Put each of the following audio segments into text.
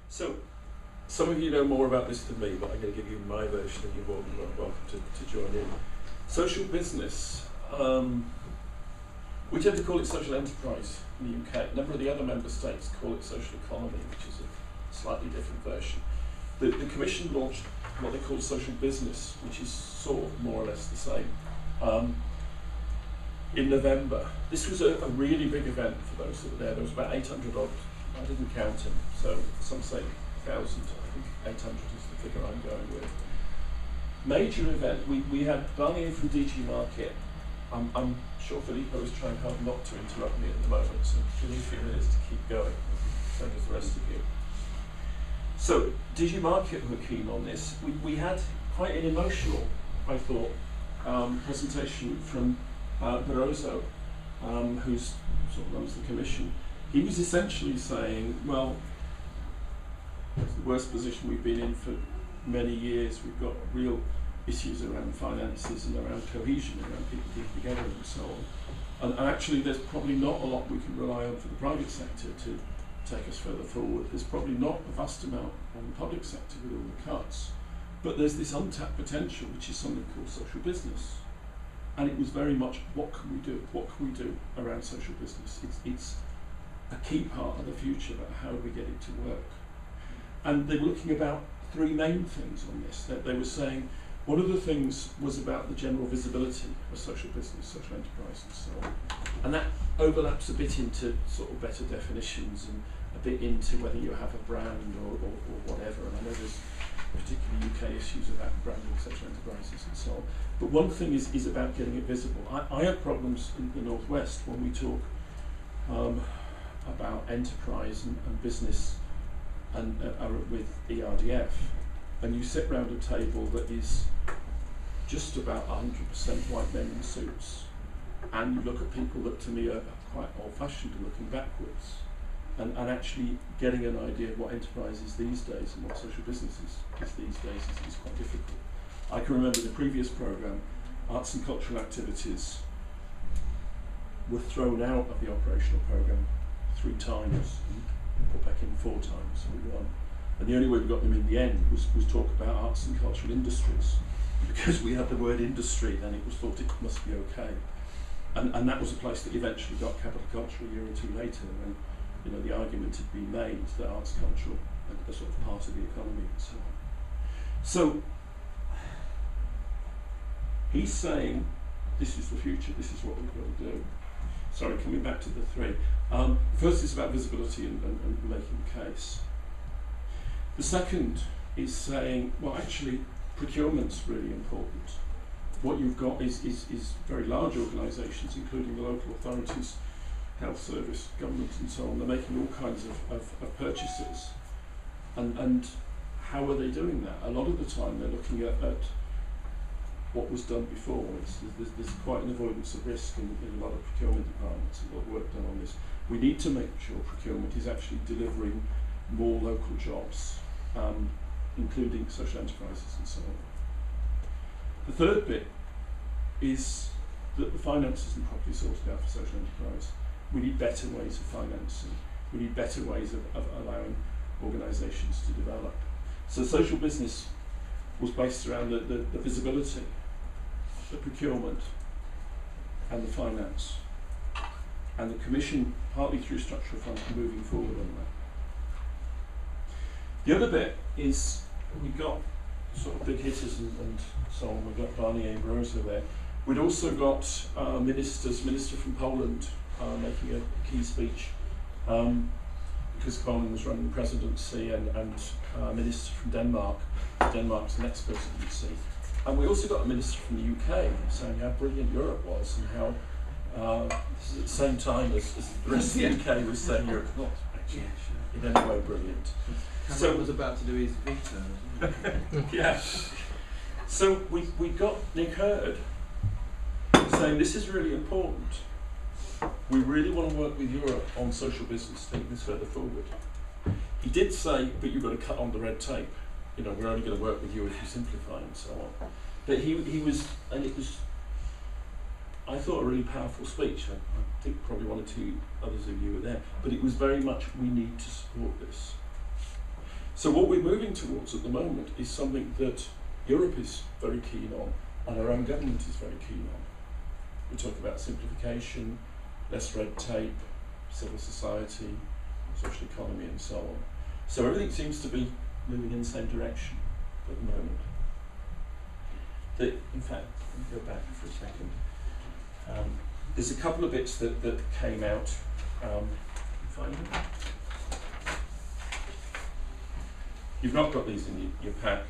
So, some of you know more about this than me, but I'm going to give you my version and you're more than welcome to join in. Social business, we tend to call it social enterprise in the UK. A number of the other member states call it social economy, which is a slightly different version. The Commission launched what they call social business, which is sort of more or less the same, in November. This was a really big event for those that were there. There was about 800 odd, I didn't count them, so some say 1,000, I think 800 is the figure I'm going with. Major event, we had Barnier from DG Market. I'm sure Filippo is trying hard not to interrupt me at the moment, so give me a few minutes to keep going, same as the rest of you. So, DG Market were keen on this. We had quite an emotional, I thought, presentation from Barroso, who sort of runs the Commission. He was essentially saying, well, it's the worst position we've been in for many years. We've got real issues around finances and around cohesion, around people keeping together and so on. And actually there's probably not a lot we can rely on for the private sector to take us further forward. There's probably not a vast amount on the public sector with all the cuts. But there's this untapped potential, which is something called social business. And it was very much, what can we do? What can we do around social business? It's a key part of the future, about how do we get it to work. And they were looking about three main things on this. They were saying, one of the things was about the general visibility of social business, social enterprise and so on. And that overlaps a bit into sort of better definitions and a bit into whether you have a brand or whatever. And I know there's particularly UK issues about branding social enterprises and so on. But one thing is about getting it visible. I have problems in the Northwest when we talk about enterprise and business and with ERDF, and you sit round a table that is just about 100% white men in suits, and you look at people that to me are quite old-fashioned and looking backwards, and actually getting an idea of what enterprise is these days and what social business is these days is quite difficult. I can remember the previous programme, arts and cultural activities were thrown out of the operational programme 3 times and put back in 4 times, so we won. And the only way we got them in the end was talk about arts and cultural industries. Because we had the word industry, then it was thought it must be okay. And that was a place that eventually got capital culture a year or 2 later, when the argument had been made that arts and cultural are sort of part of the economy and so on. So he's saying, this is the future, this is what we've got to do. Sorry, coming back to the 3. First is about visibility and making the case. The second is saying, well, actually, procurement's really important. What you've got is very large organisations, including the local authorities, health service, government and so on. They're making all kinds of purchases. And how are they doing that? A lot of the time they're looking at what was done before. There's quite an avoidance of risk in a lot of procurement departments, a lot of work done on this. We need to make sure procurement is actually delivering more local jobs, including social enterprises and so on. The third bit is that the finance isn't properly sorted out for social enterprise. We need better ways of financing. We need better ways of allowing organisations to develop. So social business was based around the visibility, the procurement, and the finance. And the Commission, partly through structural funds, moving forward on that. The other bit is we got sort of big hitters and so on. We've got Barnier and Barroso there. We'd also got Minister from Poland making a key speech because Poland was running the presidency, and Minister from Denmark. Denmark's the next presidency. And we also got a Minister from the UK saying how brilliant Europe was and how this is at the same time as the rest of the UK was saying Europe was not actually in any way brilliant. Cameron was about to do his veto. Yeah. So we got Nick Hurd saying this is really important. We really want to work with Europe on social business, take this further forward. He did say, but you've got to cut on the red tape. We're only going to work with you if you simplify and so on. But he was, and it was, I thought, a really powerful speech. I think probably 1 or 2 others of you were there. But it was very much, we need to support this. So what we're moving towards at the moment is something that Europe is very keen on and our own government is very keen on. We talk about simplification, less red tape, civil society, social economy and so on. So everything seems to be moving in the same direction at the moment. In fact, let me go back for a second. There's a couple of bits that came out. Find them. You've not got these in your pack,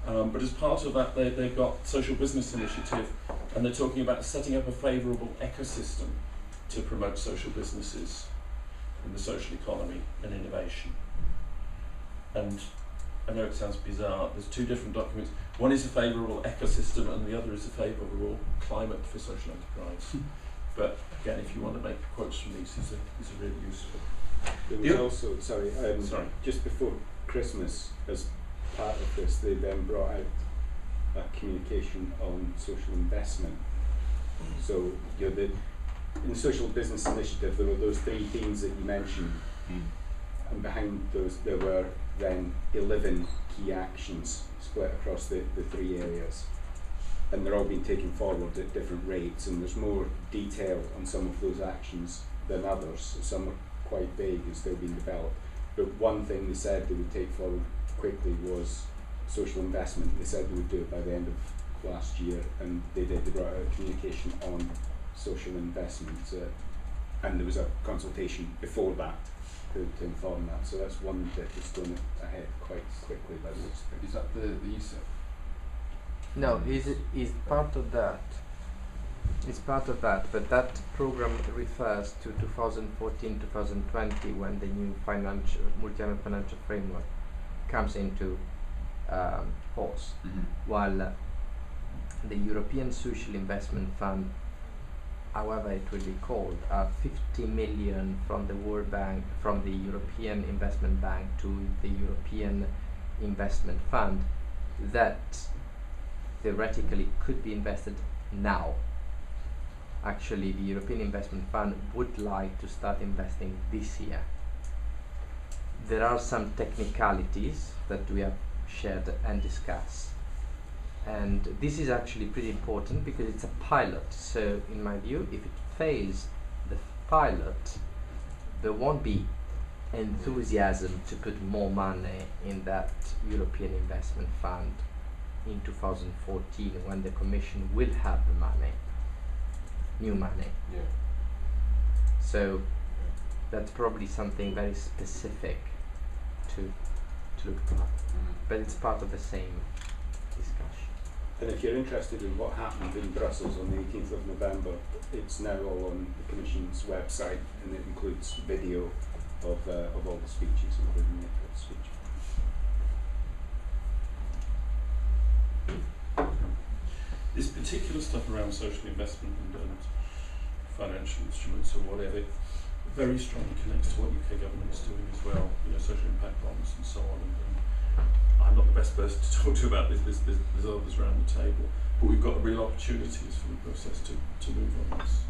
but as part of that they've got Social Business Initiative, and they're talking about setting up a favourable ecosystem to promote social businesses in the social economy and innovation. And I know it sounds bizarre, there's two different documents. One is a favourable ecosystem and the other is a favourable climate for social enterprise. But again, if you want to make quotes from these are really useful. There was also, sorry, just before Christmas, as part of this, they then brought out a communication on social investment. So, in the Social Business Initiative, there were those 3 themes that you mentioned, and behind those there were then 11 key actions split across the 3 areas. And they're all being taken forward at different rates, and there's more detail on some of those actions than others. Some are quite vague and still being developed. But one thing they said they would take forward quickly was social investment. They said they would do it by the end of last year, and they did. They brought out a communication on social investment, and there was a consultation before that to inform that. So that's one bit that's going ahead quite quickly by the looks of it. Is that the ESA? No, is part of that. It's part of that, but that program refers to 2014-2020 when the new multi-annual financial framework comes into force. While the European Social Investment Fund, however it will be called, 50 million from the World Bank, from the European Investment Bank to the European Investment Fund, that theoretically could be invested now. Actually, the European Investment Fund would like to start investing this year. There are some technicalities that we have shared and discussed. And this is actually pretty important because it's a pilot. So in my view, if it fails the pilot, there won't be enthusiasm to put more money in that European Investment Fund in 2014 when the Commission will have the money, new money. Yeah. So that's probably something very specific to look at, but it's part of the same discussion. And if you're interested in what happened in Brussels on the 18th of November, it's now all on the Commission's website, and it includes video of all the speeches, including Nicole's speech. This particular stuff around social investment and financial instruments or whatever very strongly connects to what UK government is doing as well, social impact bonds and so on. And I'm not the best person to talk to about this, there's others around the table, but we've got a real opportunity as for the process to move on this.